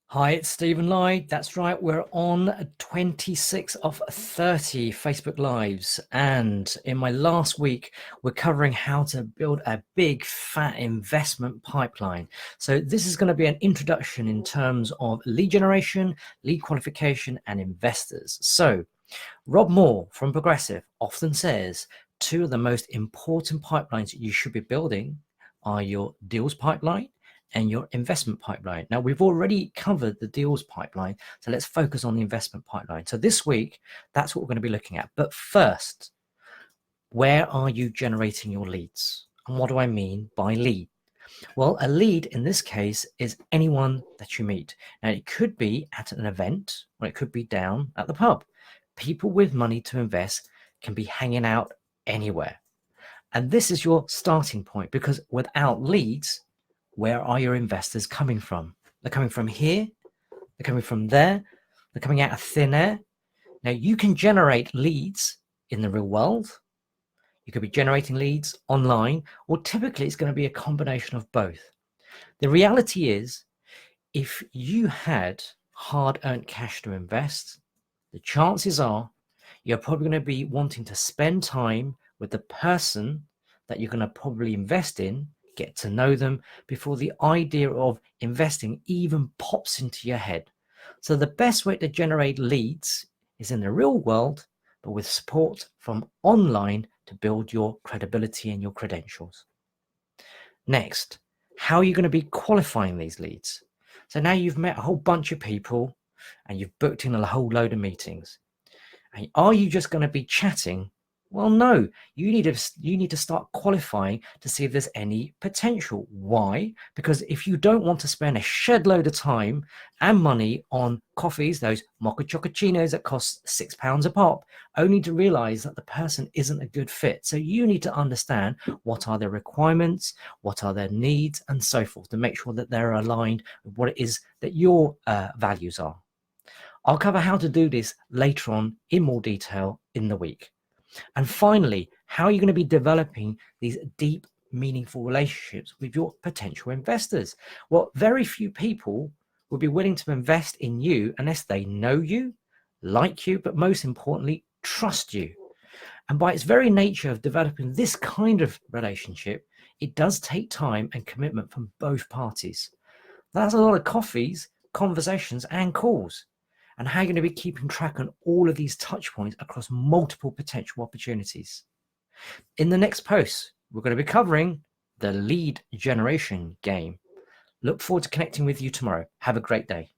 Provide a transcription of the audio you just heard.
Hi, it's Stephen Lloyd. That's right. We're on 26 of 30 Facebook Lives. And in my last week, we're covering how to build a big fat investment pipeline. So this is going to be an introduction in terms of lead generation, lead qualification, and investors. So Rob Moore from Progressive often says two of the most important pipelines you should be building are your deals pipeline and your investment pipeline. Now, we've already covered the deals pipeline, so let's focus on the investment pipeline. So this week, that's what we're going to be looking at. But first, where are you generating your leads? And what do I mean by lead? Well, a lead in this case is anyone that you meet. Now, it could be at an event or it could be down at the pub. People with money to invest can be hanging out anywhere. And this is your starting point, because without leads, where are your investors coming from? They're coming from here, they're coming from there, they're coming out of thin air. Now, you can generate leads in the real world. You could be generating leads online, or typically it's going to be a combination of both. The reality is, if you had hard-earned cash to invest, the chances are you're probably going to be wanting to spend time with the person that you're going to probably invest in, get to know them before the idea of investing even pops into your head. So the best way to generate leads is in the real world, but with support from online to build your credibility and your credentials. Next, how are you going to be qualifying these leads? So now you've met a whole bunch of people and you've booked in a whole load of meetings. And are you just going to be chatting? Well, no, you need to start qualifying to see if there's any potential. Why? Because if you don't want to spend a shed load of time and money on coffees, those mocha chococinos that cost £6 a pop, only to realize that the person isn't a good fit. So you need to understand what are their requirements, what are their needs, and so forth, to make sure that they're aligned with what it is that your values are. I'll cover how to do this later on in more detail in the week. And finally, how are you going to be developing these deep, meaningful relationships with your potential investors? Well, very few people will be willing to invest in you unless they know you, like you, but most importantly, trust you. And by its very nature of developing this kind of relationship, it does take time and commitment from both parties. That's a lot of coffees, conversations, and calls. And how you're going to be keeping track on all of these touch points across multiple potential opportunities. In the next post, we're going to be covering the lead generation game. Look forward to connecting with you tomorrow. Have a great day.